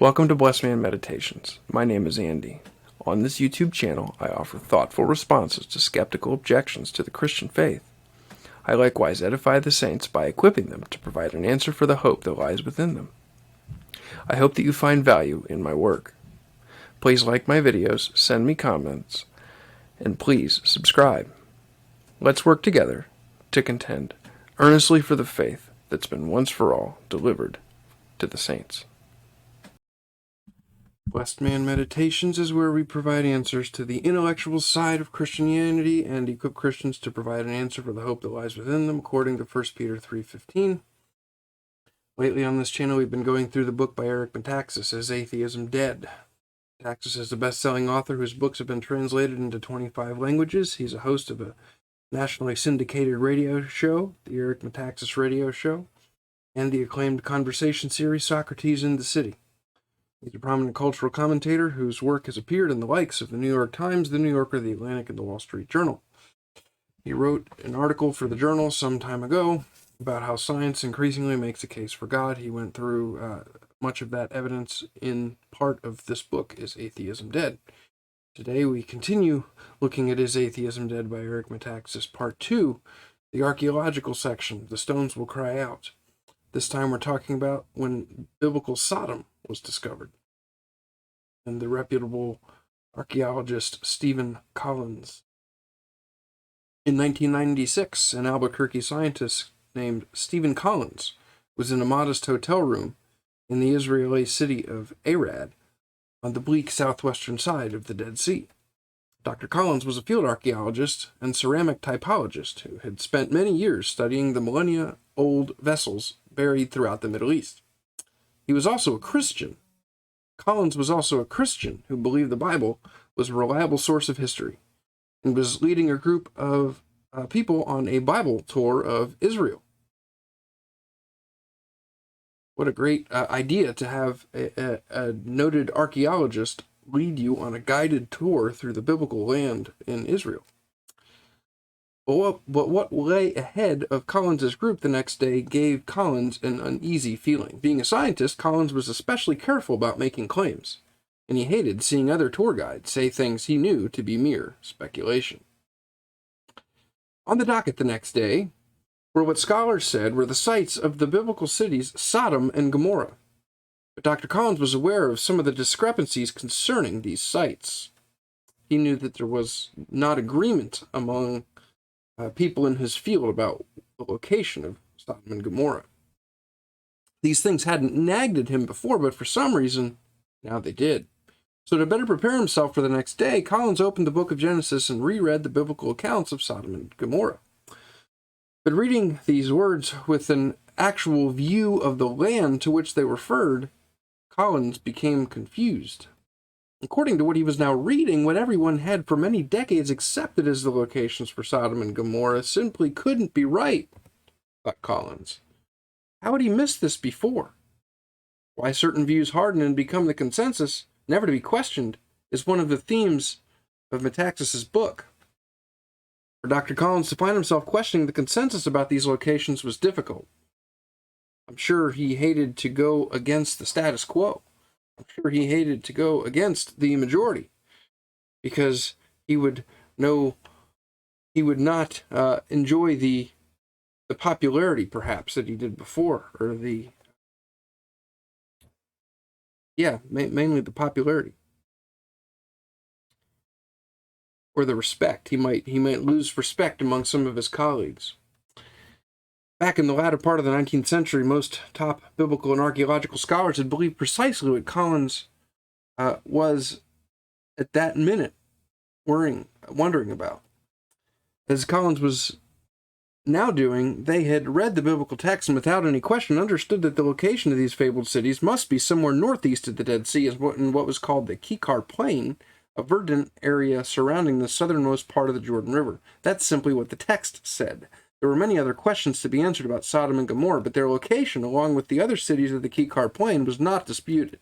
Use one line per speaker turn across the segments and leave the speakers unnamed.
Welcome to Blessed Man Meditations. My name is Andy. On this YouTube channel, I offer thoughtful responses to skeptical objections to the Christian faith. I likewise edify the saints by equipping them to provide an answer for the hope that lies within them. I hope that you find value in my work. Please like my videos, send me comments, and please subscribe. Let's work together to contend earnestly for the faith that's been once for all delivered to the saints. Blessed Man Meditations is where we provide answers to the intellectual side of Christianity and equip Christians to provide an answer for the hope that lies within them, according to 1 Peter 3:15. Lately on this channel, we've been going through the book by Metaxas, Is Atheism Dead? Metaxas is a best-selling author whose books have been translated into 25 languages. He's a host of a nationally syndicated radio show, the Metaxas Radio Show, and the acclaimed conversation series, Socrates in the City. He's a prominent cultural commentator whose work has appeared in the likes of the New York Times, the New Yorker, the Atlantic, and the Wall Street Journal. He wrote an article for the Journal some time ago about how science increasingly makes a case for God. He went through much of that evidence in part of this book, Is Atheism Dead? Today we continue looking at Is Atheism Dead by Metaxas, Part 2, the archaeological section, The Stones Will Cry Out. This time we're talking about when biblical Sodom was discovered, and the reputable archaeologist Stephen Collins. In 1996, an Albuquerque scientist named Stephen Collins was in a modest hotel room in the Israeli city of Arad on the bleak southwestern side of the Dead Sea. Dr. Collins was a field archaeologist and ceramic typologist who had spent many years studying the millennia-old vessels buried throughout the Middle East. He was also a Christian. Collins was also a Christian who believed the Bible was a reliable source of history and was leading a group of people on a Bible tour of Israel. What a great idea to have a noted archaeologist lead you on a guided tour through the biblical land in Israel. But what lay ahead of Collins' group the next day gave Collins an uneasy feeling. Being a scientist, Collins was especially careful about making claims, and he hated seeing other tour guides say things he knew to be mere speculation. On the docket the next day were what scholars said were the sites of the biblical cities Sodom and Gomorrah. But Dr. Collins was aware of some of the discrepancies concerning these sites. He knew that there was not agreement among people in his field about the location of Sodom and Gomorrah. These things hadn't nagged at him before, but for some reason, now they did. So to better prepare himself for the next day, Collins opened the book of Genesis and reread the biblical accounts of Sodom and Gomorrah. But reading these words with an actual view of the land to which they referred, Collins became confused. According to what he was now reading, what everyone had for many decades accepted as the locations for Sodom and Gomorrah simply couldn't be right, thought Collins. How had he missed this before? Why certain views harden and become the consensus, never to be questioned, is one of the themes of Metaxas' book. For Dr. Collins to find himself questioning the consensus about these locations was difficult. I'm sure he hated to go against the status quo. I'm sure he hated to go against the majority, because he would not enjoy the popularity, perhaps, that he did before, or mainly the popularity, or the respect. He might lose respect among some of his colleagues. Back in the latter part of the 19th century, most top biblical and archaeological scholars had believed precisely what Collins was at that minute wondering about. As Collins was now doing, they had read the biblical text and without any question understood that the location of these fabled cities must be somewhere northeast of the Dead Sea in what was called the Kikar Plain, a verdant area surrounding the southernmost part of the Jordan River. That's simply what the text said. There were many other questions to be answered about Sodom and Gomorrah, but their location, along with the other cities of the Kikar Plain, was not disputed.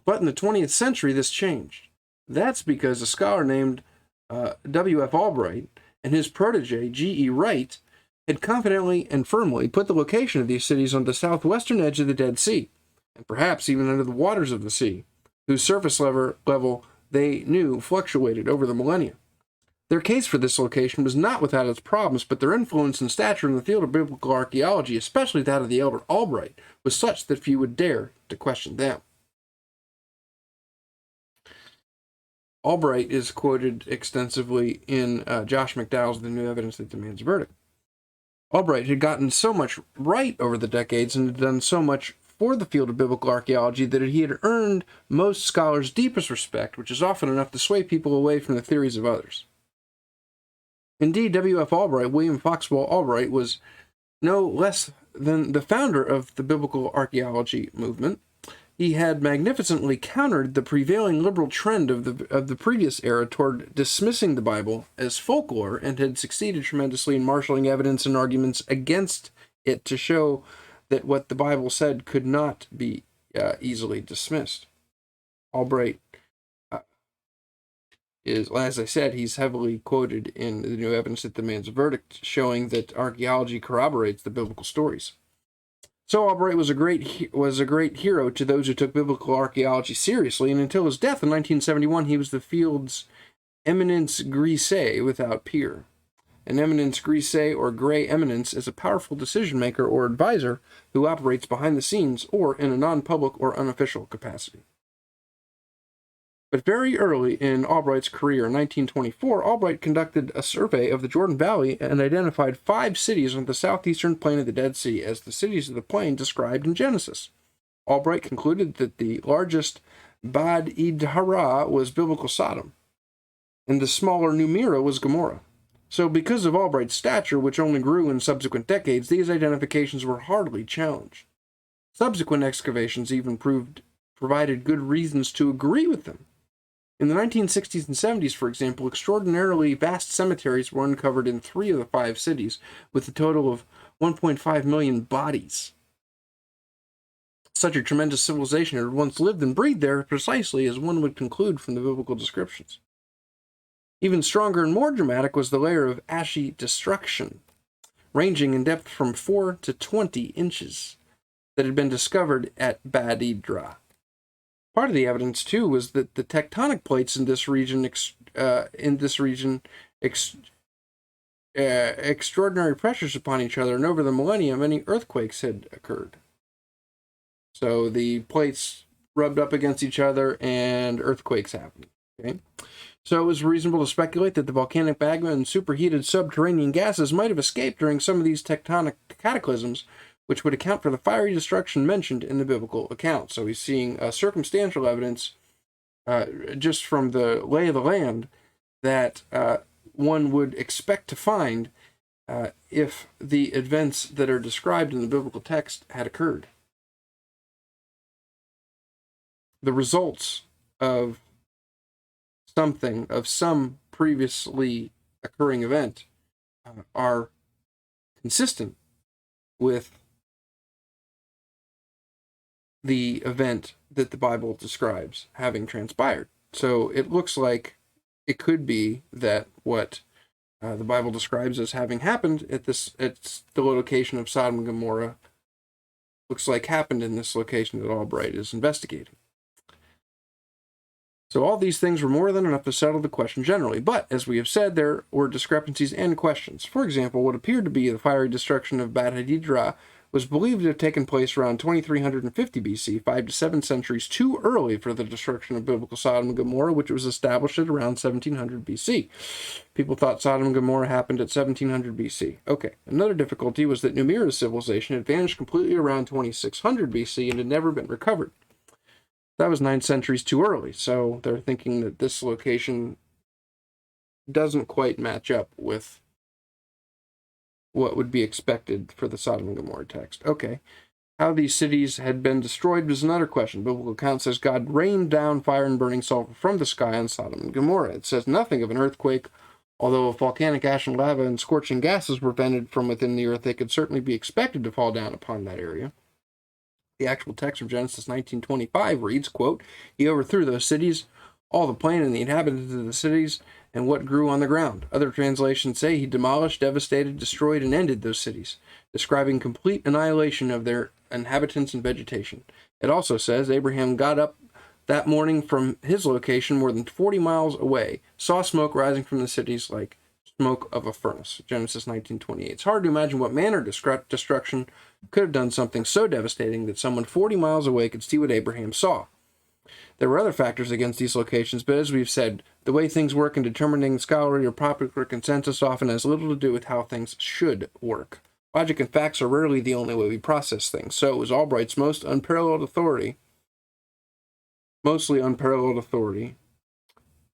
But in the 20th century, this changed. That's because a scholar named W.F. Albright and his protege, G.E. Wright, had confidently and firmly put the location of these cities on the southwestern edge of the Dead Sea, and perhaps even under the waters of the sea, whose surface level they knew fluctuated over the millennia. Their case for this location was not without its problems, but their influence and stature in the field of biblical archaeology, especially that of the elder Albright, was such that few would dare to question them. Albright is quoted extensively in Josh McDowell's The New Evidence That Demands a Verdict. Albright had gotten so much right over the decades and had done so much for the field of biblical archaeology that he had earned most scholars' deepest respect, which is often enough to sway people away from the theories of others. Indeed, W.F. Albright, William Foxwell Albright, was no less than the founder of the biblical archaeology movement. He had magnificently countered the prevailing liberal trend of the previous era toward dismissing the Bible as folklore, and had succeeded tremendously in marshaling evidence and arguments against it to show that what the Bible said could not be easily dismissed. Albright is, as I said, he's heavily quoted in The New Evidence That Demands a Verdict, showing that archaeology corroborates the biblical stories. So Albright was a great hero to those who took biblical archaeology seriously, and until his death in 1971, he was the field's eminence grisée without peer. An eminence grisée, or gray eminence, is a powerful decision-maker or advisor who operates behind the scenes or in a non-public or unofficial capacity. But very early in Albright's career, in 1924, Albright conducted a survey of the Jordan Valley and identified 5 cities on the southeastern plain of the Dead Sea as the cities of the plain described in Genesis. Albright concluded that the largest edh-Dhra was biblical Sodom, and the smaller Numira was Gomorrah. So because of Albright's stature, which only grew in subsequent decades, these identifications were hardly challenged. Subsequent excavations even provided good reasons to agree with them. In the 1960s and 70s, for example, extraordinarily vast cemeteries were uncovered in 3 of the 5 cities, with a total of 1.5 million bodies. Such a tremendous civilization had once lived and breathed there, precisely as one would conclude from the biblical descriptions. Even stronger and more dramatic was the layer of ashy destruction, ranging in depth from 4 to 20 inches, that had been discovered at edh-Dhra. Part of the evidence, too, was that the tectonic plates in this region, extraordinary pressures upon each other, and over the millennia, many earthquakes had occurred. So the plates rubbed up against each other, and earthquakes happened. Okay? So it was reasonable to speculate that the volcanic magma and superheated subterranean gases might have escaped during some of these tectonic cataclysms, which would account for the fiery destruction mentioned in the biblical account. So he's seeing circumstantial evidence just from the lay of the land that one would expect to find if the events that are described in the biblical text had occurred. The results of some previously occurring event are consistent with the event that the Bible describes having transpired. So it looks like it could be that what the Bible describes as having happened at the location of Sodom and Gomorrah looks like happened in this location that Albright is investigating. So all these things were more than enough to settle the question generally, but, as we have said, there were discrepancies and questions. For example, what appeared to be the fiery destruction of edh-Dhra was believed to have taken place around 2350 BC, 5 to 7 centuries too early for the destruction of biblical Sodom and Gomorrah, which was established at around 1700 BC. People thought Sodom and Gomorrah happened at 1700 BC. Okay, another difficulty was that Numira's civilization had vanished completely around 2600 BC and had never been recovered. That was 9 centuries too early, so they're thinking that this location doesn't quite match up with what would be expected for the Sodom and Gomorrah text. Okay, how these cities had been destroyed was another question. Biblical account says God rained down fire and burning sulfur from the sky on Sodom and Gomorrah. It says nothing of an earthquake, although if volcanic ash and lava and scorching gases were vented from within the earth, they could certainly be expected to fall down upon that area. The actual text of Genesis 19:25 reads, quote, "He overthrew those cities, all the plain and the inhabitants of the cities, and what grew on the ground." Other translations say he demolished, devastated, destroyed, and ended those cities, describing complete annihilation of their inhabitants and vegetation. It also says Abraham got up that morning from his location more than 40 miles away, saw smoke rising from the cities like smoke of a furnace. Genesis 19:28. It's hard to imagine what manner destruction could have done something so devastating that someone 40 miles away could see what Abraham saw. There were other factors against these locations, but as we've said, the way things work in determining scholarly or popular consensus often has little to do with how things should work. Logic and facts are rarely the only way we process things, so it was Albright's mostly unparalleled authority.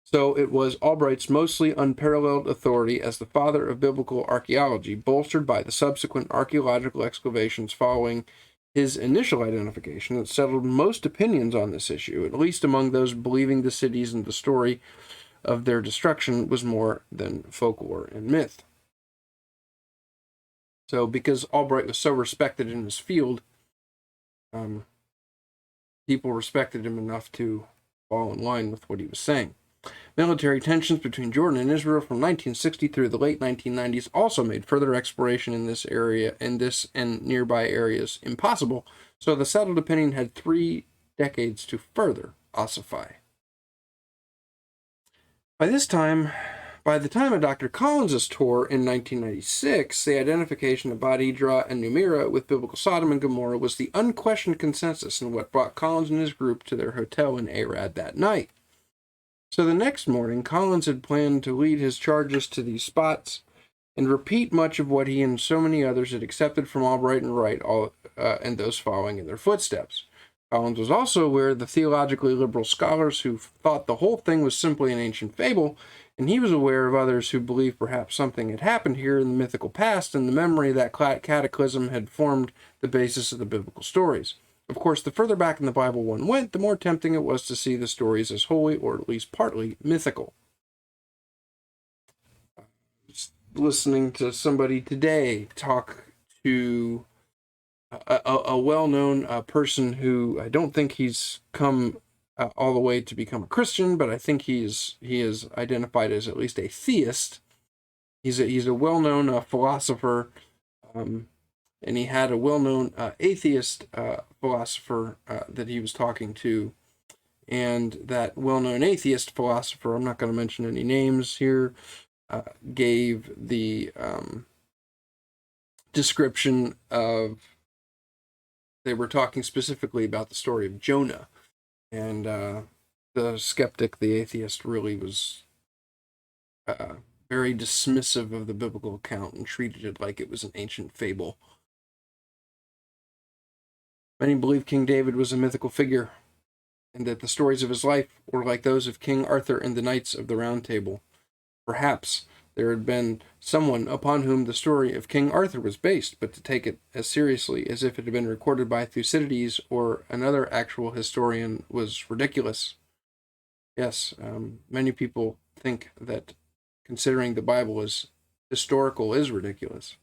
So it was Albright's mostly unparalleled authority as the father of biblical archaeology, bolstered by the subsequent archaeological excavations following his initial identification, that settled most opinions on this issue, at least among those believing the cities and the story of their destruction was more than folklore and myth. So because Albright was so respected in his field, people respected him enough to fall in line with what he was saying. Military tensions between Jordan and Israel from 1960 through the late 1990s also made further exploration in this area, and nearby areas impossible, so the settled opinion had 3 decades to further ossify. By the time of Dr. Collins's tour in 1996, the identification of edh-Dhra and Numira with biblical Sodom and Gomorrah was the unquestioned consensus in what brought Collins and his group to their hotel in Arad that night. So the next morning, Collins had planned to lead his charges to these spots and repeat much of what he and so many others had accepted from Albright and Wright, and those following in their footsteps. Collins was also aware of the theologically liberal scholars who thought the whole thing was simply an ancient fable, and he was aware of others who believed perhaps something had happened here in the mythical past, and the memory of that cataclysm had formed the basis of the biblical stories. Of course, the further back in the Bible one went, the more tempting it was to see the stories as wholly, or at least partly, mythical. Just listening to somebody today talk to a well-known person who I don't think he's come all the way to become a Christian, but I think he is identified as at least a theist. He's a well-known philosopher, and he had a well-known atheist philosopher that he was talking to, and that well-known atheist philosopher, I'm not going to mention any names here, gave the description of, they were talking specifically about the story of Jonah, and the skeptic, the atheist, really was very dismissive of the biblical account and treated it like it was an ancient fable. Many believe King David was a mythical figure, and that the stories of his life were like those of King Arthur and the Knights of the Round Table. Perhaps there had been someone upon whom the story of King Arthur was based, but to take it as seriously as if it had been recorded by Thucydides or another actual historian was ridiculous. Yes, many people think that considering the Bible as historical is ridiculous.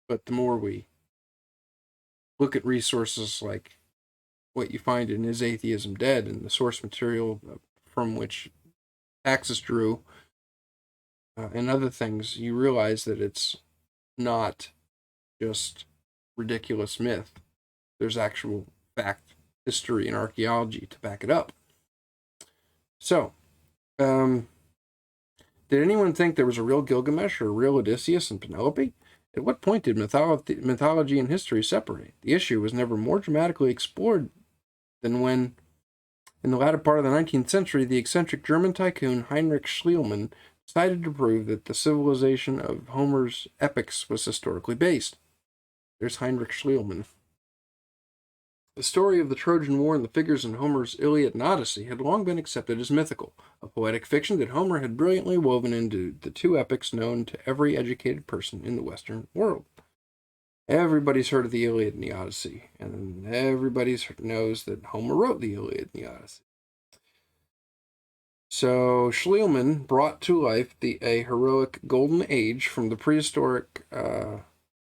But the more we look at resources like what you find in Is Atheism Dead and the source material from which Metaxas drew, and other things, you realize that it's not just ridiculous myth. There's actual fact, history, and archaeology to back it up. So, did anyone think there was a real Gilgamesh or a real Odysseus and Penelope? At what point did mythology and history separate? The issue was never more dramatically explored than when, in the latter part of the 19th century, the eccentric German tycoon Heinrich Schliemann decided to prove that the civilization of Homer's epics was historically based. There's Heinrich Schliemann. The story of the Trojan War and the figures in Homer's Iliad and Odyssey had long been accepted as mythical, a poetic fiction that Homer had brilliantly woven into the two epics known to every educated person in the Western world. Everybody's heard of the Iliad and the Odyssey, and everybody knows that Homer wrote the Iliad and the Odyssey. So Schliemann brought to life a heroic golden age from the prehistoric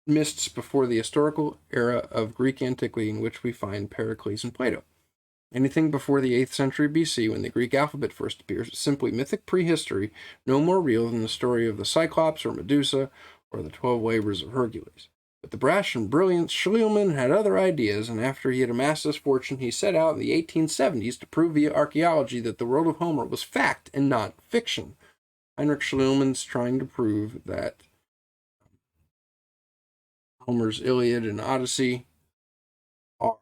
mists before the historical era of Greek antiquity in which we find Pericles and Plato. Anything before the 8th century BC, when the Greek alphabet first appears, is simply mythic prehistory, no more real than the story of the Cyclops or Medusa or the 12 labors of Hercules. But the brash and brilliant Schliemann had other ideas, and after he had amassed his fortune, he set out in the 1870s to prove via archaeology that the world of Homer was fact and not fiction. Heinrich Schliemann's trying to prove that Homer's Iliad and Odyssey are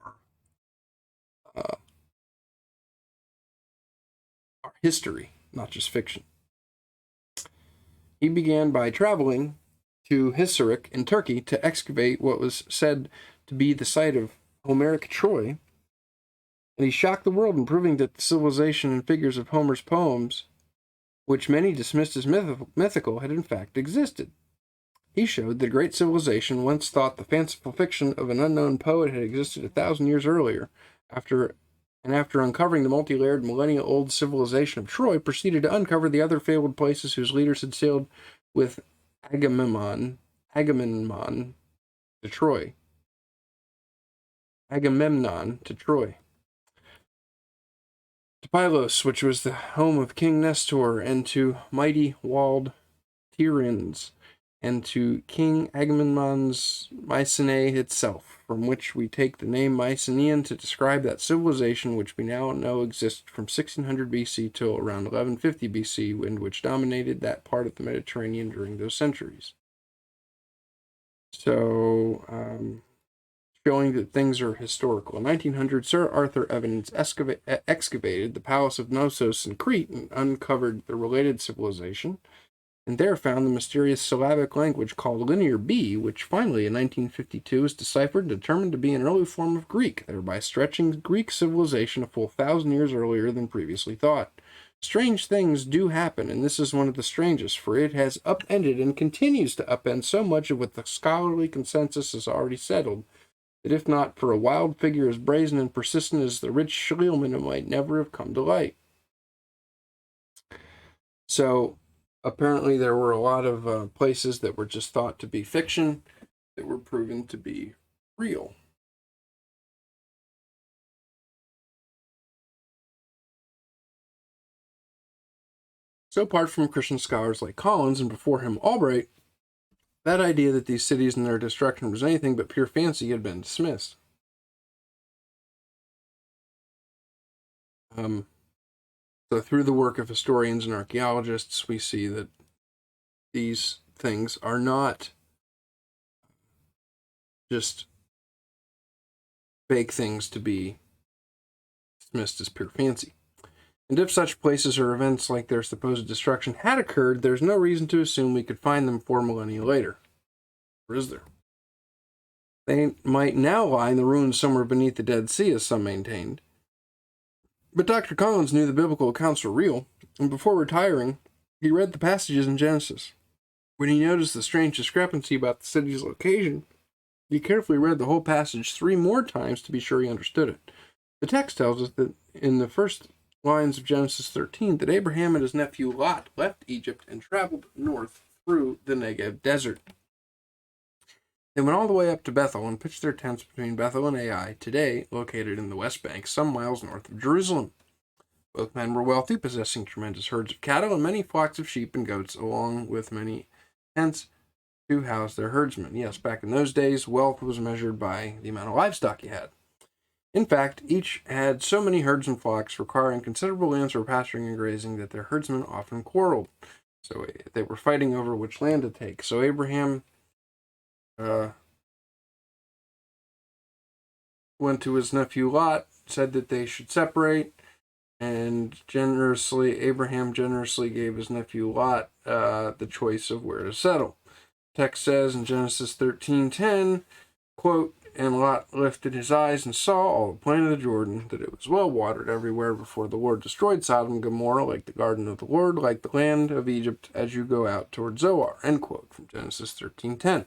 history, not just fiction. He began by traveling to Hisarlik in Turkey to excavate what was said to be the site of Homeric Troy, and he shocked the world in proving that the civilization and figures of Homer's poems, which many dismissed as mythical, had in fact existed. He showed that a great civilization, once thought the fanciful fiction of an unknown poet, had existed 1,000 years earlier. After uncovering the multi-layered millennia-old civilization of Troy, proceeded to uncover the other fabled places whose leaders had sailed with Agamemnon to Troy. To Pylos, which was the home of King Nestor, and to mighty walled Tiryns, and to King Agamemnon's Mycenae itself, from which we take the name Mycenaean to describe that civilization which we now know existed from 1600 BC till around 1150 BC, and which dominated that part of the Mediterranean during those centuries. So, showing that things are historical. In 1900, Sir Arthur Evans excavated the Palace of Knossos in Crete and uncovered the related civilization, and there found the mysterious syllabic language called Linear B, which finally in 1952 was deciphered and determined to be an early form of Greek, thereby stretching Greek civilization a full 1,000 years earlier than previously thought. Strange things do happen, and this is one of the strangest, for it has upended and continues to upend so much of what the scholarly consensus has already settled, that if not for a wild figure as brazen and persistent as the rich Schliemann, it might never have come to light. So, apparently there were a lot of places that were just thought to be fiction that were proven to be real. So apart from Christian scholars like Collins and before him Albright, that idea that these cities and their destruction was anything but pure fancy had been dismissed. So through the work of historians and archaeologists, we see that these things are not just fake things to be dismissed as pure fancy. And if such places or events like their supposed destruction had occurred, there's no reason to assume we could find them 4 millennia later. Or is there? They might now lie in the ruins somewhere beneath the Dead Sea, as some maintained. But Dr. Collins knew the biblical accounts were real, and before retiring, he read the passages in Genesis. When he noticed the strange discrepancy about the city's location, he carefully read the whole passage 3 more times to be sure he understood it. The text tells us that in the first lines of Genesis 13 that Abraham and his nephew Lot left Egypt and traveled north through the Negev desert. They went all the way up to Bethel and pitched their tents between Bethel and Ai, today located in the West Bank, some miles north of Jerusalem. Both men were wealthy, possessing tremendous herds of cattle and many flocks of sheep and goats, along with many tents to house their herdsmen. Yes, back in those days, wealth was measured by the amount of livestock you had. In fact, each had so many herds and flocks, requiring considerable lands for pasturing and grazing, that their herdsmen often quarreled. So they were fighting over which land to take. So Abraham went to his nephew Lot, said that they should separate, and Abraham generously gave his nephew Lot the choice of where to settle. Text says in Genesis 13:10, quote, "And Lot lifted his eyes and saw all the plain of the Jordan, that it was well watered everywhere before the Lord destroyed Sodom and Gomorrah, like the garden of the Lord, like the land of Egypt, as you go out toward Zoar," end quote, from Genesis 13:10.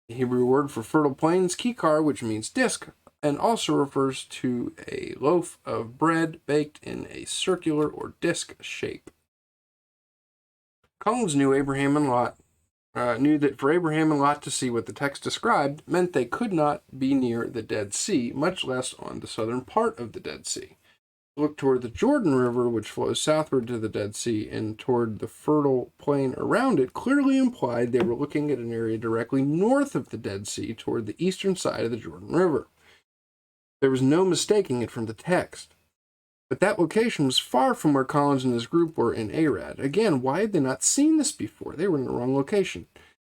The Hebrew word for fertile plains, kikar, which means disc, and also refers to a loaf of bread baked in a circular or disc shape. Collins knew that for Abraham and Lot to see what the text described meant they could not be near the Dead Sea, much less on the southern part of the Dead Sea. Look toward the Jordan River, which flows southward to the Dead Sea, and toward the fertile plain around it, clearly implied they were looking at an area directly north of the Dead Sea, toward the eastern side of the Jordan River. There was no mistaking it from the text. But that location was far from where Collins and his group were in Arad. Again, why had they not seen this before? They were in the wrong location.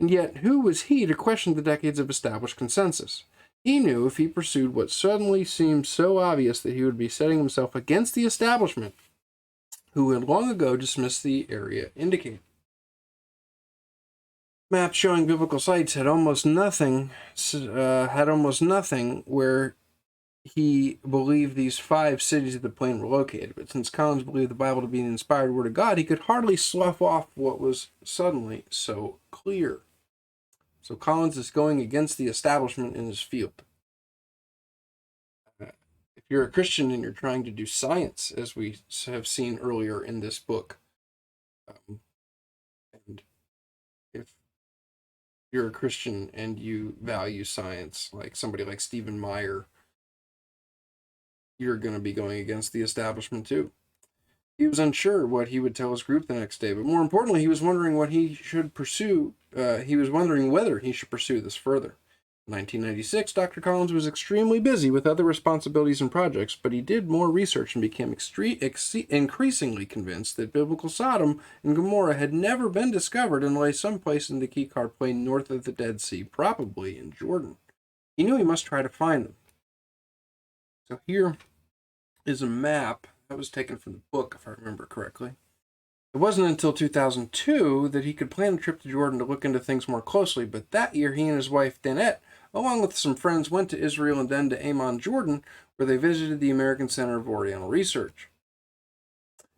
And yet, who was he to question the decades of established consensus? He knew if he pursued what suddenly seemed so obvious that he would be setting himself against the establishment, who had long ago dismissed the area indicated. Maps showing biblical sites had almost nothing where he believed these 5 cities of the plain were located. But since Collins believed the Bible to be the inspired word of God, he could hardly slough off what was suddenly so clear. So Collins is going against the establishment in his field. If you're a Christian and you're trying to do science, as we have seen earlier in this book, and if you're a Christian and you value science, like somebody like Stephen Meyer, you're going to be going against the establishment too. He was unsure what he would tell his group the next day, but more importantly, he was wondering what he should pursue. He was wondering whether he should pursue this further. In 1996, Dr. Collins was extremely busy with other responsibilities and projects, but he did more research and became increasingly convinced that biblical Sodom and Gomorrah had never been discovered and lay someplace in the Kikar Plain north of the Dead Sea, probably in Jordan. He knew he must try to find them. So here is a map that was taken from the book, if I remember correctly. It wasn't until 2002 that he could plan a trip to Jordan to look into things more closely, but that year he and his wife, Danette, along with some friends, went to Israel and then to Amman, Jordan, where they visited the American Center of Oriental Research.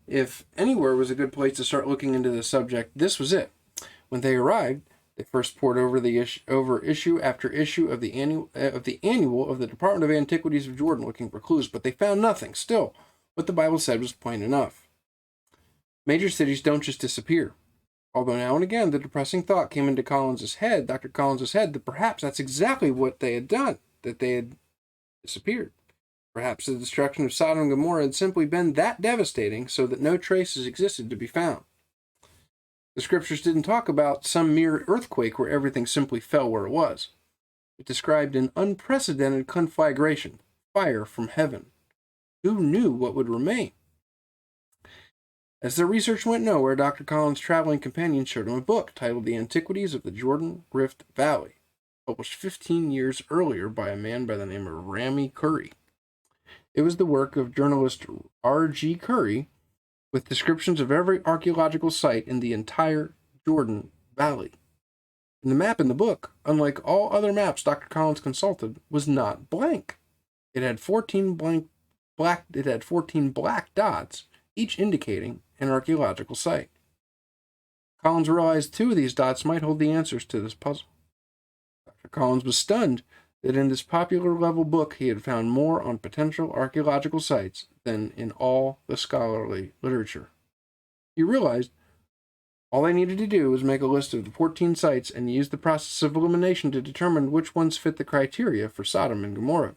If anywhere was a good place to start looking into the subject, this was it. When they arrived, they first pored over issue after issue of the annual of the Department of Antiquities of Jordan, looking for clues, but they found nothing. Still, what the Bible said was plain enough. Major cities don't just disappear. Although now and again the depressing thought came into Dr. Collins's head, that perhaps that's exactly what they had done, that they had disappeared. Perhaps the destruction of Sodom and Gomorrah had simply been that devastating so that no traces existed to be found. The scriptures didn't talk about some mere earthquake where everything simply fell where it was. It described an unprecedented conflagration, fire from heaven. Who knew what would remain? As their research went nowhere, Dr. Collins' traveling companion showed him a book titled The Antiquities of the Jordan Rift Valley, published 15 years earlier by a man by the name of Rami Curry. It was the work of journalist R.G. Curry, with descriptions of every archaeological site in the entire Jordan Valley. And the map in the book, unlike all other maps Dr. Collins consulted, was not blank. It had 14 black dots, each indicating an archaeological site. Collins realized 2 of these dots might hold the answers to this puzzle. Dr. Collins was stunned that in this popular level book he had found more on potential archaeological sites than in all the scholarly literature. He realized all they needed to do was make a list of the 14 sites and use the process of elimination to determine which ones fit the criteria for Sodom and Gomorrah.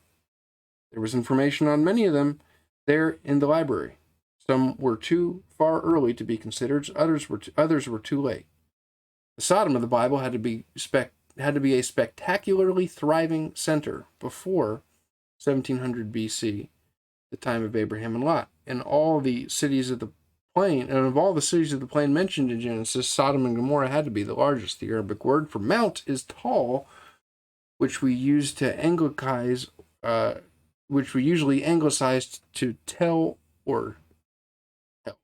There was information on many of them there in the library. Some were too far early to be considered, others were too late. The Sodom of the Bible had to be a spectacularly thriving center before 1700 BC, the time of Abraham and Lot. And all the cities of the plain, and of all the cities of the plain mentioned in Genesis, Sodom and Gomorrah had to be the largest. The Arabic word for mount is tall, which we use to anglicize, which we usually anglicize to tell or tell.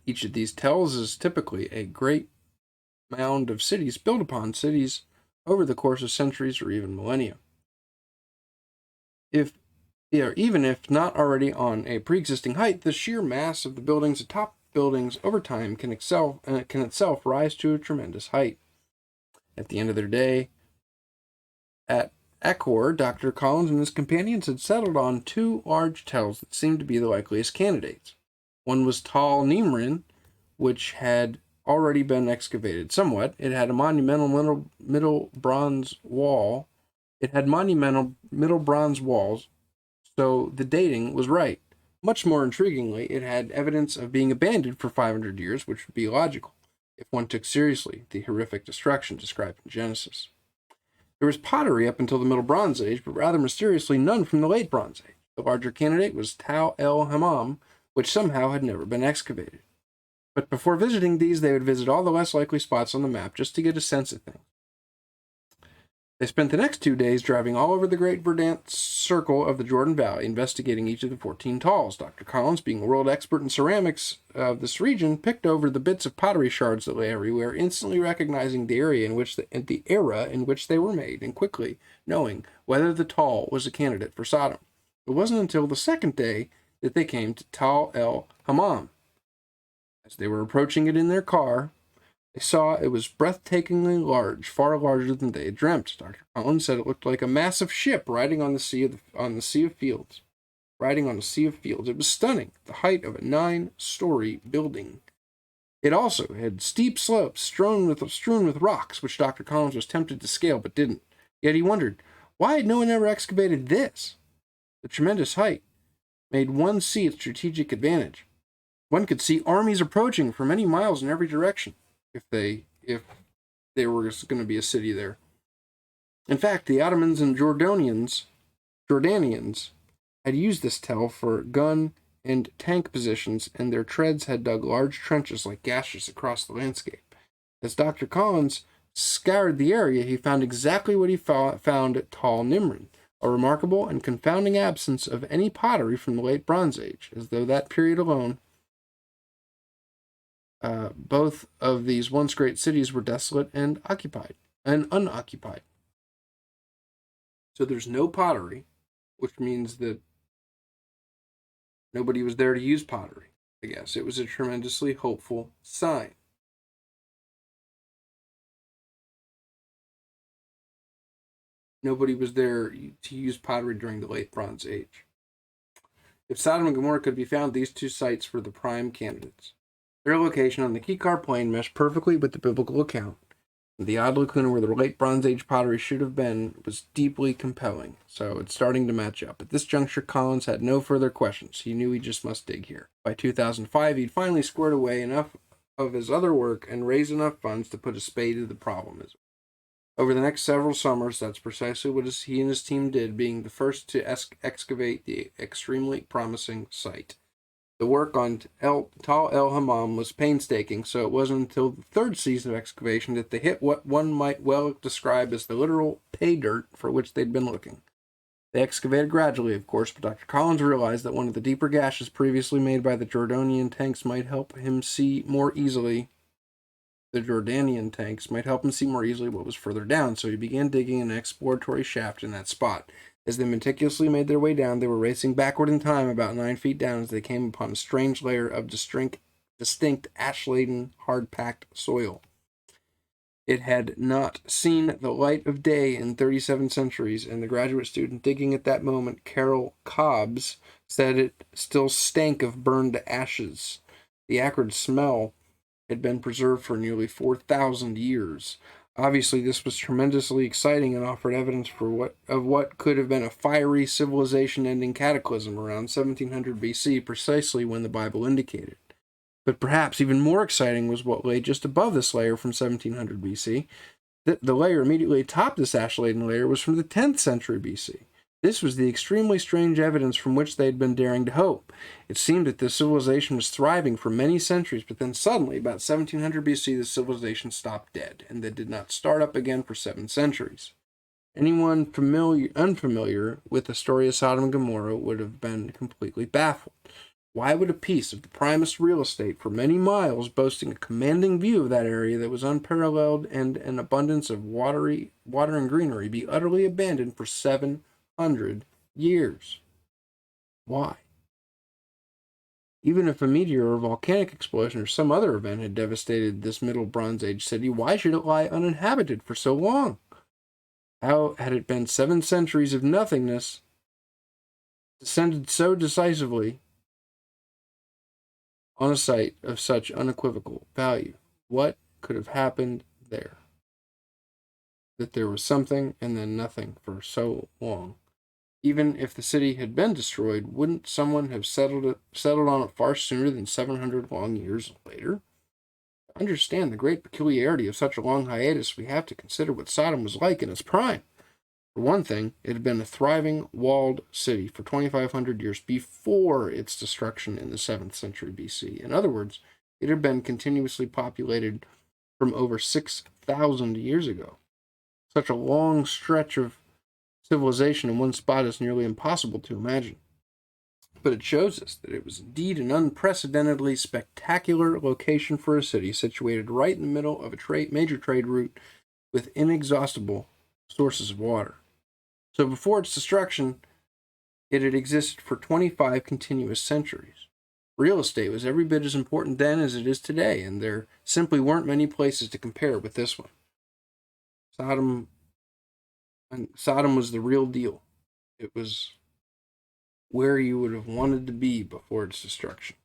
Each of these tells is typically a great mound of cities built upon cities over the course of centuries or even millennia. Even if not already on a pre-existing height, the sheer mass of the buildings atop buildings over time can itself rise to a tremendous height. At the end of their day at Achor, Dr. Collins and his companions had settled on 2 large tells that seemed to be the likeliest candidates. One was Tal Nimrin, which had already been excavated somewhat. It had a monumental middle bronze wall. It had monumental middle bronze walls, So the dating was right. Much more intriguingly, it had evidence of being abandoned for 500 years, which would be logical if one took seriously the horrific destruction described in Genesis. There was pottery up until the Middle Bronze Age, but rather mysteriously none from the Late Bronze Age. The larger candidate was Tau el-Hammam, which somehow had never been excavated. But before visiting these, they would visit all the less likely spots on the map just to get a sense of things. They spent the next 2 days driving all over the great verdant circle of the Jordan Valley, investigating each of the 14 talls. Dr. Collins, being a world expert in ceramics of this region, picked over the bits of pottery shards that lay everywhere, instantly recognizing the area in which the era in which they were made, and quickly knowing whether the tall was a candidate for Sodom. It wasn't until the second day that they came to Tal el-Hammam. As they were approaching it in their car, they saw it was breathtakingly large, far larger than they had dreamt. Dr. Collins said it looked like a massive ship riding on the sea of fields. It was stunning, the height of a 9-story building. It also had steep slopes strewn with rocks, which Dr. Collins was tempted to scale but didn't. Yet he wondered, why had no one ever excavated this? The tremendous height made one see its strategic advantage. One could see armies approaching for many miles in every direction, if there was going to be a city there. In fact, the Ottomans and Jordanians had used this tell for gun and tank positions, and their treads had dug large trenches like gashes across the landscape. As Dr. Collins scoured the area, he found exactly what he found at Tal Nimrin, a remarkable and confounding absence of any pottery from the Late Bronze Age, as though that period alone. Both of these once great cities were desolate and unoccupied. So there's no pottery, which means that nobody was there to use pottery, I guess. It was a tremendously hopeful sign. Nobody was there to use pottery during the Late Bronze Age. If Sodom and Gomorrah could be found, these two sites were the prime candidates. Their location on the Kikar Plain meshed perfectly with the biblical account. The odd lacuna where the Late Bronze Age pottery should have been was deeply compelling, so it's starting to match up. At this juncture, Collins had no further questions. He knew he just must dig here. By 2005, he'd finally squared away enough of his other work and raised enough funds to put a spade to the problem. Over the next several summers, that's precisely what he and his team did, being the first to excavate the extremely promising site. The work on Tal el-Hammam was painstaking, so it wasn't until the third season of excavation that they hit what one might well describe as the literal pay dirt for which they'd been looking. They excavated gradually, of course, but Dr. Collins realized that one of the deeper gashes previously made by the Jordanian tanks might help him see more easily. What was further down, so he began digging an exploratory shaft in that spot. As they meticulously made their way down, they were racing backward in time about 9 feet down as they came upon a strange layer of distinct ash-laden, hard-packed soil. It had not seen the light of day in 37 centuries, and the graduate student digging at that moment, Carol Cobbs, said it still stank of burned ashes. The acrid smell had been preserved for nearly 4,000 years. Obviously, this was tremendously exciting and offered evidence of what could have been a fiery, civilization-ending cataclysm around 1700 BC, precisely when the Bible indicated. But perhaps even more exciting was what lay just above this layer from 1700 BC. The layer immediately atop this ash-laden layer was from the 10th century BC. This was the extremely strange evidence from which they had been daring to hope. It seemed that this civilization was thriving for many centuries, but then suddenly, about 1700 BC, the civilization stopped dead, and they did not start up again for 7 centuries. Anyone unfamiliar with the story of Sodom and Gomorrah would have been completely baffled. Why would a piece of the primest real estate for many miles, boasting a commanding view of that area that was unparalleled and an abundance of water and greenery, be utterly abandoned for 700 years? Why? Even if a meteor or volcanic explosion or some other event had devastated this Middle Bronze Age city, why should it lie uninhabited for so long? How had it been 7 centuries of nothingness descended so decisively on a site of such unequivocal value? What could have happened there? That there was something and then nothing for so long. Even if the city had been destroyed, wouldn't someone have settled on it far sooner than 700 long years later? To understand the great peculiarity of such a long hiatus, we have to consider what Sodom was like in its prime. For one thing, it had been a thriving, walled city for 2,500 years before its destruction in the 7th century BC. In other words, it had been continuously populated from over 6,000 years ago. Such a long stretch of civilization in one spot is nearly impossible to imagine. But it shows us that it was indeed an unprecedentedly spectacular location for a city situated right in the middle of a major trade route with inexhaustible sources of water. So before its destruction, it had existed for 25 continuous centuries. Real estate was every bit as important then as it is today, and there simply weren't many places to compare with this one. Sodom was the real deal. It was where you would have wanted to be before its destruction.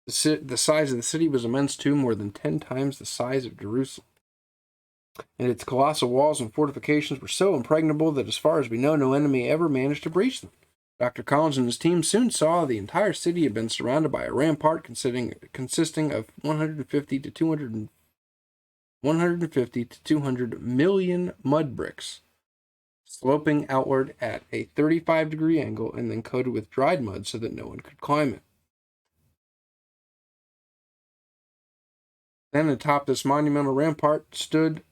The size of the city was immense too, more than 10 times the size of Jerusalem. And its colossal walls and fortifications were so impregnable that, as far as we know, no enemy ever managed to breach them. Dr. Collins and his team soon saw the entire city had been surrounded by a rampart consisting of 150 to 200 million mud bricks, sloping outward at a 35-degree angle and then coated with dried mud so that no one could climb it. Then atop this monumental rampart stood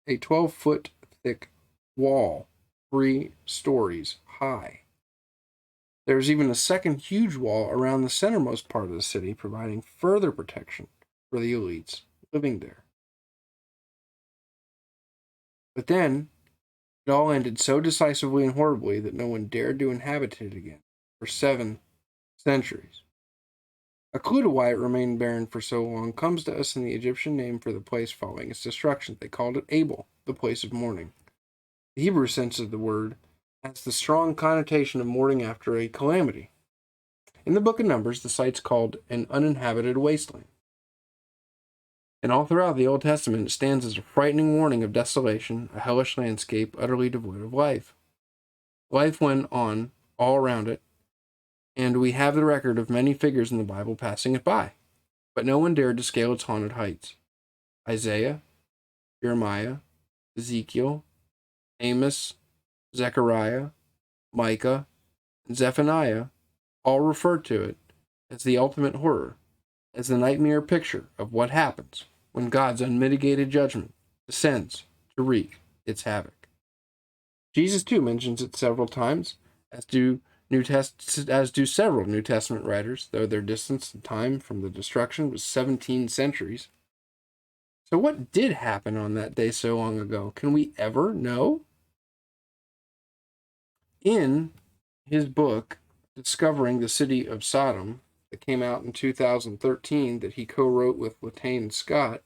a 12-foot thick wall, 3 stories high. There was even a second huge wall around the centermost part of the city, providing further protection for the elites living there. But then, it all ended so decisively and horribly that no one dared to inhabit it again for 7 centuries. A clue to why it remained barren for so long comes to us in the Egyptian name for the place following its destruction. They called it Abel, the place of mourning. The Hebrew sense of the word has the strong connotation of mourning after a calamity. In the book of Numbers, the site's called an uninhabited wasteland. And all throughout the Old Testament, it stands as a frightening warning of desolation, a hellish landscape utterly devoid of life. Life went on all around it, and we have the record of many figures in the Bible passing it by, but no one dared to scale its haunted heights. Isaiah, Jeremiah, Ezekiel, Amos, Zechariah, Micah, and Zephaniah all referred to it as the ultimate horror, as the nightmare picture of what happens when God's unmitigated judgment descends to wreak its havoc. Jesus, too, mentions it several times, as do several New Testament writers, though their distance in time from the destruction was 17 centuries. So what did happen on that day so long ago? Can we ever know? In his book, Discovering the City of Sodom, that came out in 2013, that he co-wrote with Latane Scott,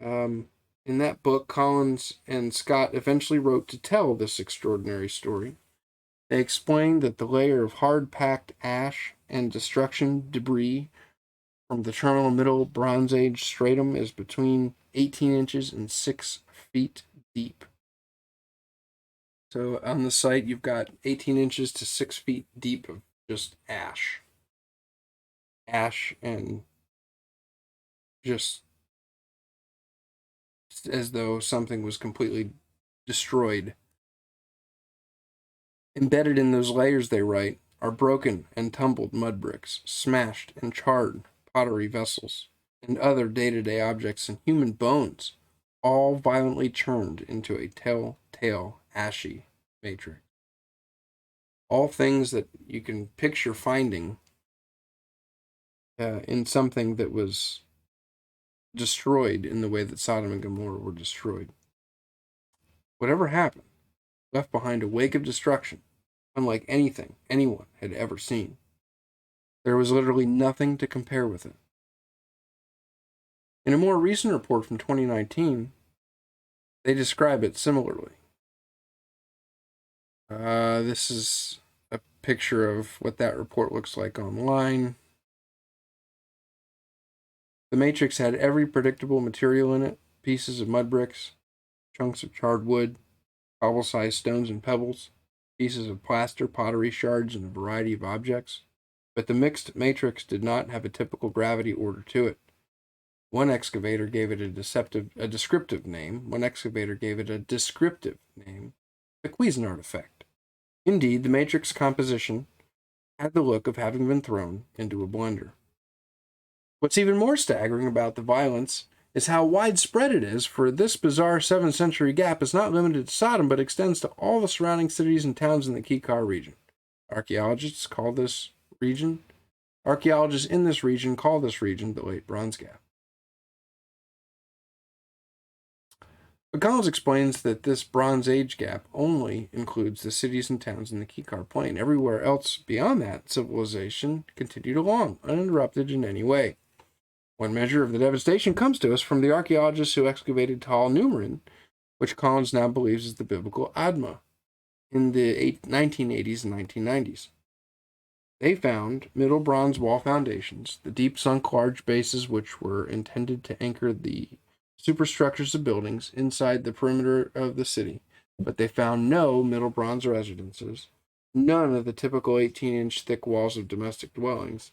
in that book, Collins and Scott eventually wrote to tell this extraordinary story. They explained that the layer of hard-packed ash and destruction debris from the terminal middle Bronze Age stratum is between 18 inches and 6 feet deep. So on the site, you've got 18 inches to 6 feet deep of just ash. Ash and just as though something was completely destroyed. Embedded in those layers, they write, are broken and tumbled mud bricks, smashed and charred pottery vessels, and other day-to-day objects and human bones, all violently churned into a telltale ashy matrix. All things that you can picture finding in something that was destroyed in the way that Sodom and Gomorrah were destroyed. Whatever happened left behind a wake of destruction, unlike anything anyone had ever seen. There was literally nothing to compare with it. In a more recent report from 2019, they describe it similarly. This is a picture of what that report looks like online. The matrix had every predictable material in it: pieces of mud bricks, chunks of charred wood, cobble-sized stones and pebbles. pieces of plaster, pottery shards, and a variety of objects. But the mixed matrix did not have a typical gravity order to it. One excavator gave it a descriptive name. One excavator gave it a descriptive name, the Cuisinart effect. Indeed, the matrix composition had the look of having been thrown into a blender. What's even more staggering about the violence is how widespread it is, for this bizarre 7th century gap is not limited to Sodom, but extends to all the surrounding cities and towns in the Kikar region. Archaeologists in this region call this region the Late Bronze Gap. But Collins explains that this Bronze Age gap only includes the cities and towns in the Kikar Plain. Everywhere else beyond that, civilization continued along, uninterrupted in any way. One measure of the devastation comes to us from the archaeologists who excavated Tal Numrin, which Collins now believes is the biblical Admah, in the 1980s and 1990s. They found Middle Bronze wall foundations, the deep sunk large bases which were intended to anchor the superstructures of buildings inside the perimeter of the city, but they found no Middle Bronze residences, none of the typical 18-inch thick walls of domestic dwellings.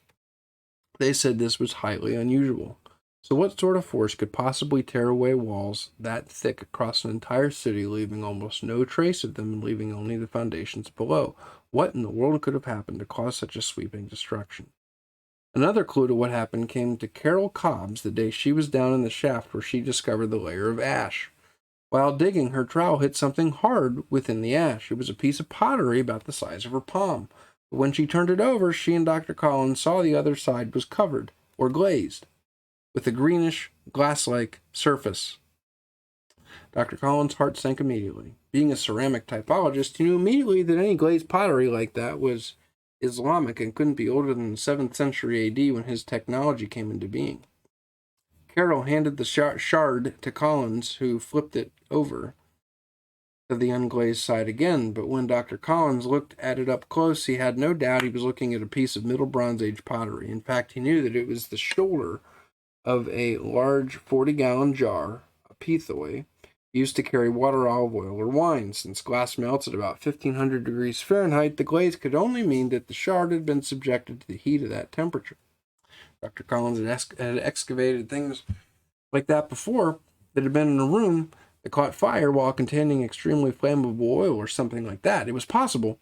They said this was highly unusual. So what sort of force could possibly tear away walls that thick across an entire city, leaving almost no trace of them and leaving only the foundations below? What in the world could have happened to cause such a sweeping destruction? Another clue to what happened came to Carol Cobbs the day she was down in the shaft where she discovered the layer of ash. While digging, her trowel hit something hard within the ash. It was a piece of pottery about the size of her palm. But when she turned it over, she and Dr. Collins saw the other side was covered, or glazed, with a greenish, glass-like surface. Dr. Collins' heart sank immediately. Being a ceramic typologist, he knew immediately that any glazed pottery like that was Islamic and couldn't be older than the 7th century AD when his technology came into being. Carol handed the shard to Collins, who flipped it over to the unglazed side again, but when Dr. Collins looked at it up close, he had no doubt he was looking at a piece of Middle Bronze Age pottery. In fact, he knew that it was the shoulder of a large 40-gallon jar, a pithoi, used to carry water, olive oil, or wine. Since glass melts at about 1500 degrees Fahrenheit, the glaze could only mean that the shard had been subjected to the heat of that temperature. Dr. Collins had excavated things like that before that had been in a room that caught fire while containing extremely flammable oil or something like that. It was possible.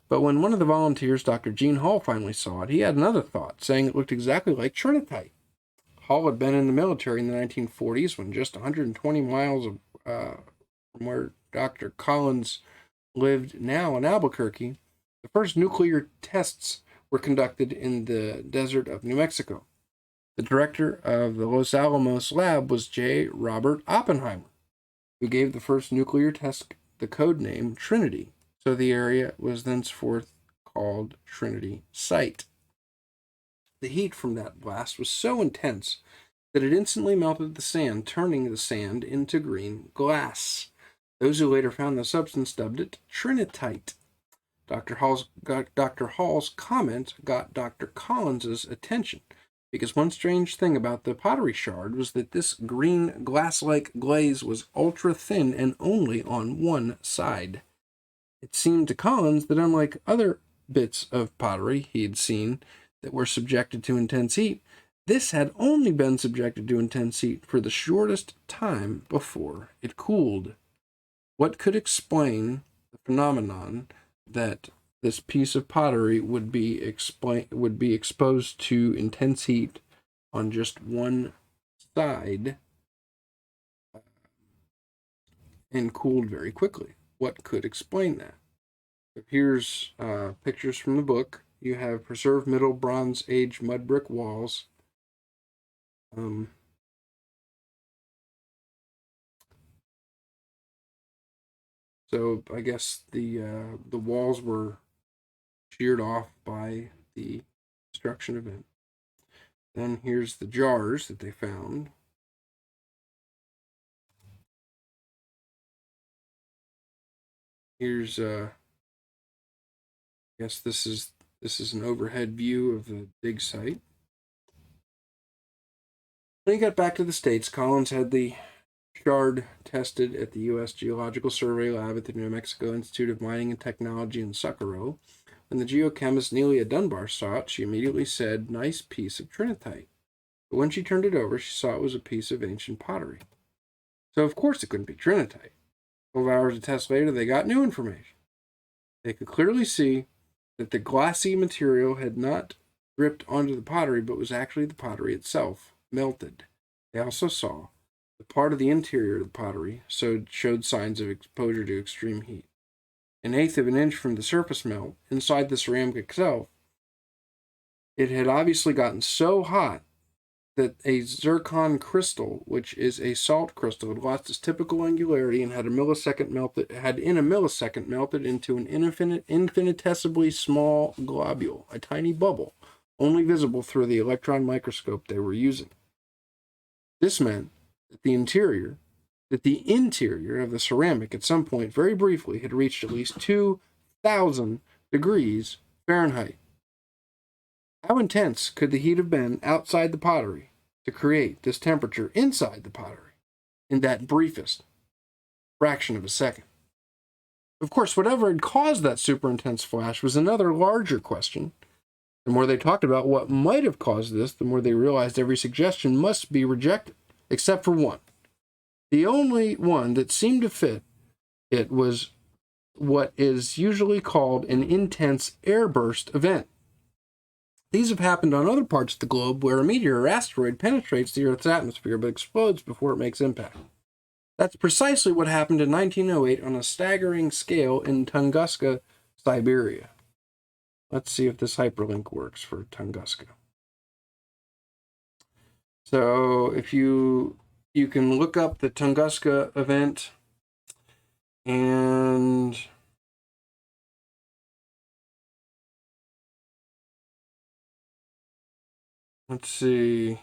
But when one of the volunteers, Dr. Gene Hall, finally saw it, he had another thought, saying it looked exactly like trinitite. Hall had been in the military in the 1940s when just 120 miles from where Dr. Collins lived now in Albuquerque, the first nuclear tests were conducted in the desert of New Mexico. The director of the Los Alamos lab was J. Robert Oppenheimer, who gave the first nuclear test the code name Trinity, so the area was thenceforth called Trinity Site. The heat from that blast was so intense that it instantly melted the sand, turning the sand into green glass. Those who later found the substance dubbed it trinitite. Dr. Hall's comment got Dr. Collins's attention, because one strange thing about the pottery shard was that this green glass-like glaze was ultra-thin and only on one side. It seemed to Collins that unlike other bits of pottery he had seen that were subjected to intense heat, this had only been subjected to intense heat for the shortest time before it cooled. What could explain the phenomenon that this piece of pottery would be exposed to intense heat on just one side and cooled very quickly? What could explain that? Here's pictures from the book. You have preserved Middle Bronze Age mud brick walls. So I guess the walls were sheared off by the destruction event. Then here's the jars that they found. Here's I guess this is an overhead view of the dig site. When he got back to the States, Collins had the shard tested at the U.S. Geological Survey Lab at the New Mexico Institute of Mining and Technology in Socorro. When the geochemist Nelia Dunbar saw it, she immediately said, "Nice piece of trinitite." But when she turned it over, she saw it was a piece of ancient pottery. So of course it couldn't be trinitite. 12 hours of tests later, they got new information. They could clearly see that the glassy material had not dripped onto the pottery, but was actually the pottery itself, melted. They also saw the part of the interior of the pottery showed signs of exposure to extreme heat. An eighth of an inch from the surface melt, inside the ceramic itself, it had obviously gotten so hot that a zircon crystal, which is a salt crystal, had lost its typical angularity and had in a millisecond melted into an infinitesimally small globule, a tiny bubble, only visible through the electron microscope they were using. This meant that the interior of the ceramic at some point, very briefly, had reached at least 2,000 degrees Fahrenheit. How intense could the heat have been outside the pottery to create this temperature inside the pottery in that briefest fraction of a second? Of course, whatever had caused that super intense flash was another larger question. The more they talked about what might have caused this, the more they realized every suggestion must be rejected, except for one. The only one that seemed to fit it was what is usually called an intense airburst event. These have happened on other parts of the globe where a meteor or asteroid penetrates the Earth's atmosphere but explodes before it makes impact. That's precisely what happened in 1908 on a staggering scale in Tunguska, Siberia. Let's see if this hyperlink works for Tunguska. So if you can look up the Tunguska event, and let's see.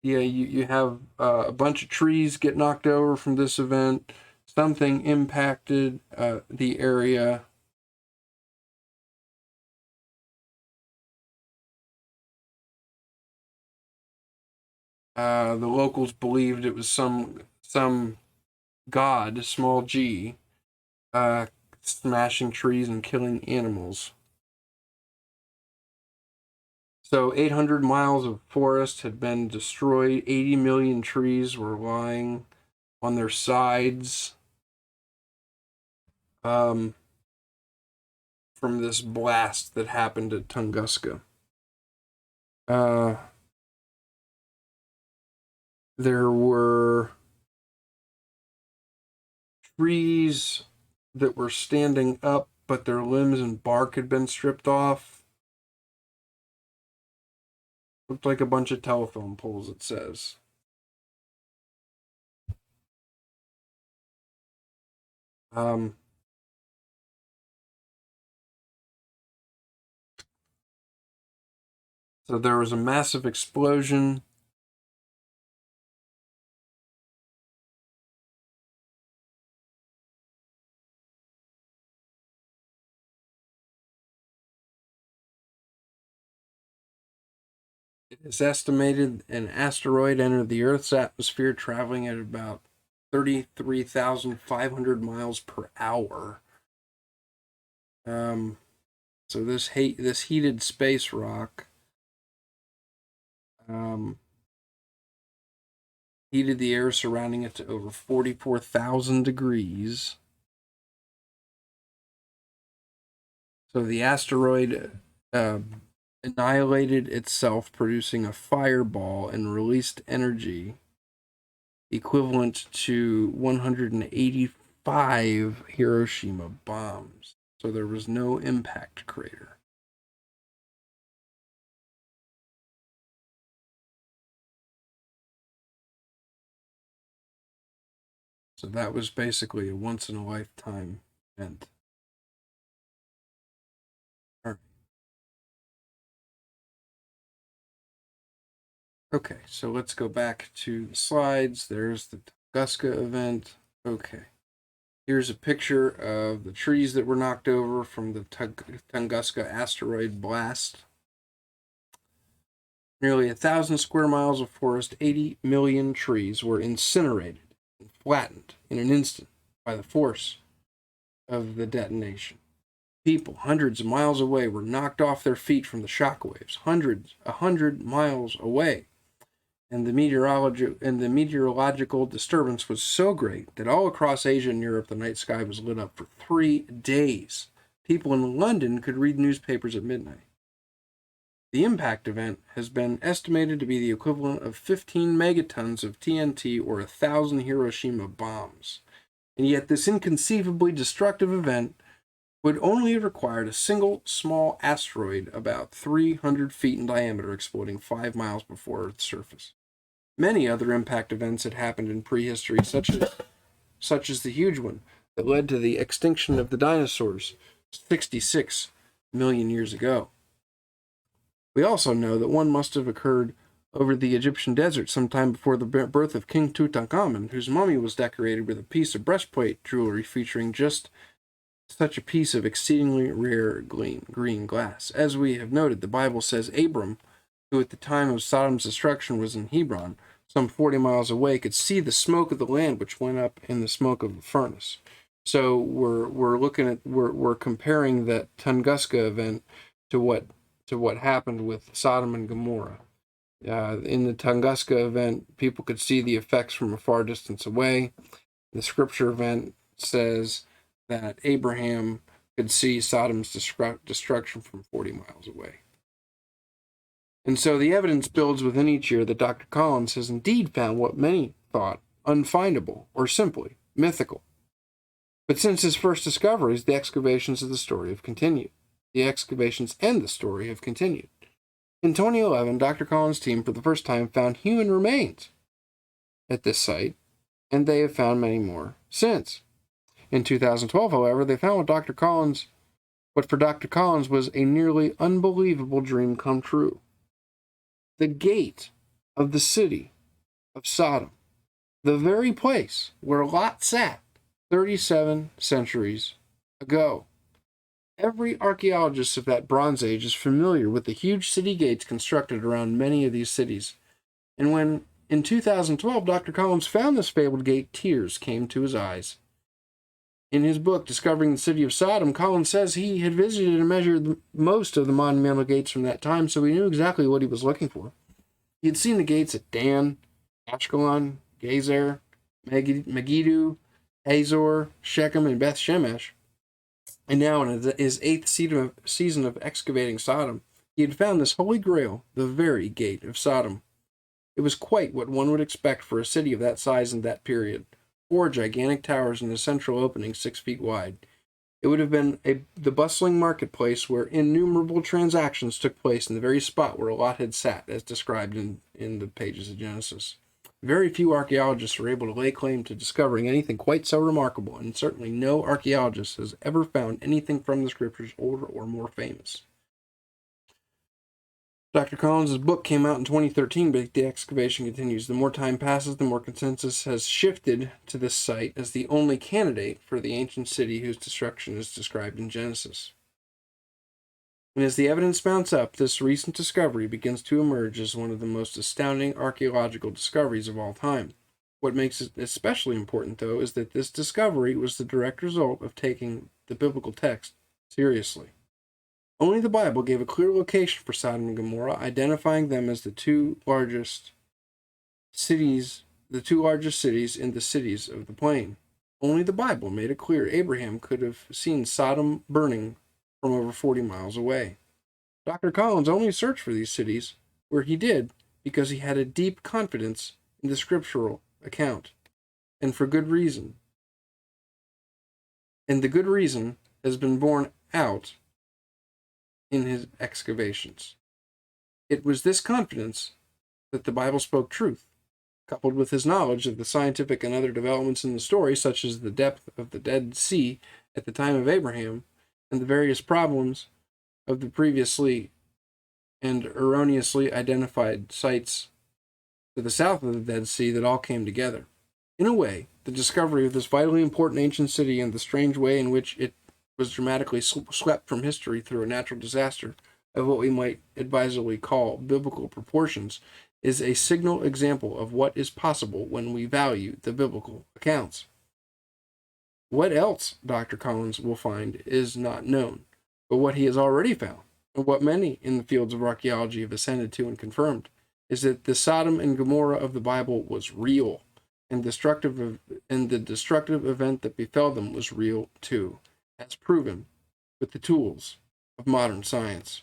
Yeah, you have a bunch of trees get knocked over from this event. Something impacted the area. The locals believed it was some god, small g, smashing trees and killing animals. So 800 miles of forest had been destroyed. 80 million trees were lying on their sides from this blast that happened at Tunguska. There were trees that were standing up, but their limbs and bark had been stripped off. Looked like a bunch of telephone poles, it says. So there was a massive explosion. It is estimated an asteroid entered the Earth's atmosphere traveling at about 33,500 miles per hour. So this heated space rock heated the air surrounding it to over 44,000 degrees. So the asteroid annihilated itself, producing a fireball and released energy equivalent to 185 Hiroshima bombs. So there was no impact crater. So that was basically a once-in-a-lifetime event. All right. Okay, so let's go back to the slides. There's the Tunguska event. Okay. Here's a picture of the trees that were knocked over from the Tunguska asteroid blast. Nearly 1,000 square miles of forest, 80 million trees were incinerated in flattened in an instant by the force of the detonation. People hundreds of miles away were knocked off their feet from the shockwaves, 100 miles away. And the meteorological disturbance was so great that all across Asia and Europe the night sky was lit up for 3 days. People in London could read newspapers at midnight. The impact event has been estimated to be the equivalent of 15 megatons of TNT or 1,000 Hiroshima bombs. And yet this inconceivably destructive event would only have required a single small asteroid about 300 feet in diameter exploding 5 miles before Earth's surface. Many other impact events had happened in prehistory, such as the huge one that led to the extinction of the dinosaurs 66 million years ago. We also know that one must have occurred over the Egyptian desert sometime before the birth of King Tutankhamun, whose mummy was decorated with a piece of breastplate jewelry featuring just such a piece of exceedingly rare green glass. As we have noted, the Bible says Abram, who at the time of Sodom's destruction was in Hebron, some 40 miles away, could see the smoke of the land which went up in the smoke of the furnace. So we're comparing that Tunguska event to what happened with Sodom and Gomorrah. In the Tunguska event, people could see the effects from a far distance away. The scripture event says that Abraham could see Sodom's destruction from 40 miles away. And so the evidence builds within each year that Dr. Collins has indeed found what many thought unfindable or simply mythical. But since his first discoveries, the excavations of the story have continued. The excavations and the story have continued. In 2011, Dr. Collins' team for the first time found human remains at this site, and they have found many more since. In 2012, however, they found what for Dr. Collins was a nearly unbelievable dream come true. The gate of the city of Sodom, the very place where Lot sat 37 centuries ago. Every archaeologist of that Bronze Age is familiar with the huge city gates constructed around many of these cities. And when, in 2012, Dr. Collins found this fabled gate, tears came to his eyes. In his book, Discovering the City of Sodom, Collins says he had visited and measured most of the monumental gates from that time, so he knew exactly what he was looking for. He had seen the gates at Dan, Ashkelon, Gezer, Megiddo, Hazor, Shechem, and Beth Shemesh. And now, in his 8th season of excavating Sodom, he had found this holy grail, the very gate of Sodom. It was quite what one would expect for a city of that size in that period. 4 gigantic towers in a central opening 6 feet wide. It would have been the bustling marketplace where innumerable transactions took place in the very spot where Lot had sat, as described in the pages of Genesis. Very few archaeologists are able to lay claim to discovering anything quite so remarkable, and certainly no archaeologist has ever found anything from the scriptures older or more famous. Dr. Collins' book came out in 2013, but the excavation continues. The more time passes, the more consensus has shifted to this site as the only candidate for the ancient city whose destruction is described in Genesis. And as the evidence mounts up, this recent discovery begins to emerge as one of the most astounding archaeological discoveries of all time. What makes it especially important, though, is that this discovery was the direct result of taking the biblical text seriously. Only the Bible gave a clear location for Sodom and Gomorrah, identifying them as the two largest cities in the cities of the plain. Only the Bible made it clear Abraham could have seen Sodom burning from over 40 miles away. Dr. Collins only searched for these cities where he did because he had a deep confidence in the scriptural account, and for good reason. And the good reason has been borne out in his excavations. It was this confidence that the Bible spoke truth, coupled with his knowledge of the scientific and other developments in the story, such as the depth of the Dead Sea at the time of Abraham, and the various problems of the previously and erroneously identified sites to the south of the Dead Sea, that all came together. In a way, the discovery of this vitally important ancient city and the strange way in which it was dramatically swept from history through a natural disaster of what we might advisedly call biblical proportions is a signal example of what is possible when we value the biblical accounts. What else Dr. Collins will find is not known, but what he has already found, and what many in the fields of archaeology have ascended to and confirmed, is that the Sodom and Gomorrah of the Bible was real, and the destructive event that befell them was real too, as proven with the tools of modern science.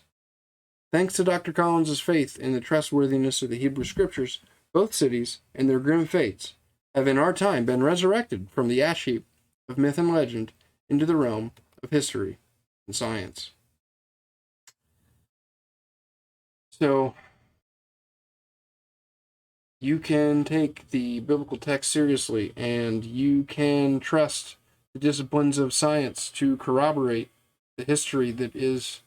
Thanks to Dr. Collins' faith in the trustworthiness of the Hebrew Scriptures, both cities and their grim fates have in our time been resurrected from the ash heap of myth and legend into the realm of history and science. So, you can take the biblical text seriously, and you can trust the disciplines of science to corroborate the history that is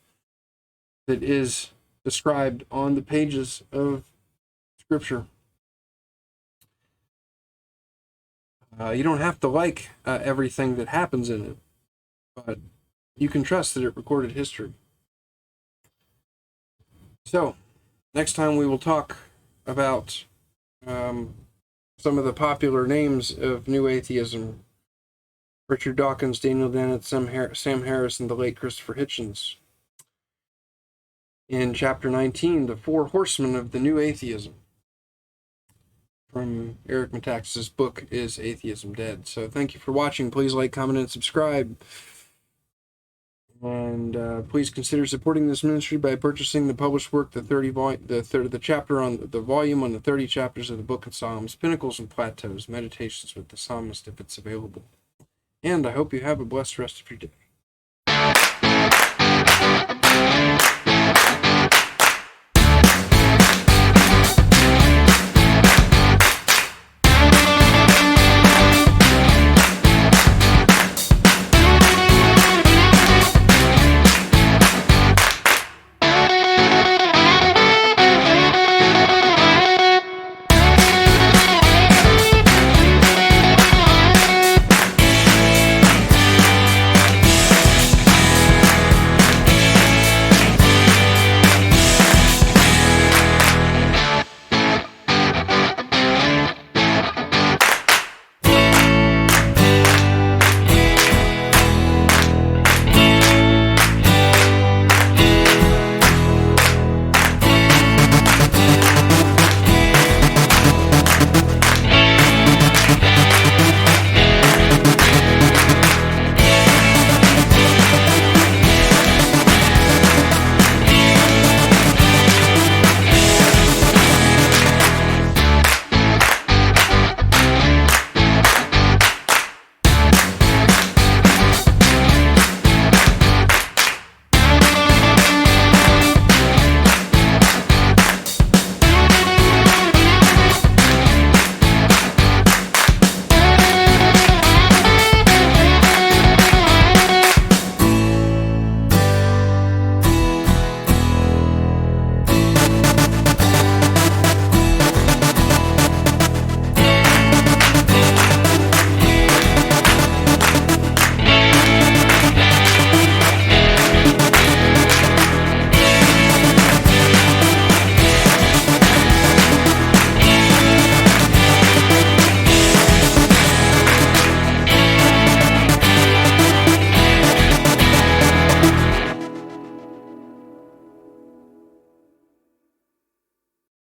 described on the pages of Scripture. You don't have to like everything that happens in it, but you can trust that it recorded history. So, next time we will talk about some of the popular names of New Atheism: Richard Dawkins, Daniel Dennett, Sam Harris, and the late Christopher Hitchens. In Chapter 19, the Four Horsemen of the New Atheism, from Eric Metaxas' book, Is Atheism Dead? So thank you for watching. Please like, comment, and subscribe. And please consider supporting this ministry by purchasing the published work, the chapter on the volume on the 30 chapters of the Book of Psalms, Pinnacles and Plateaus, Meditations with the Psalmist, if it's available. And I hope you have a blessed rest of your day.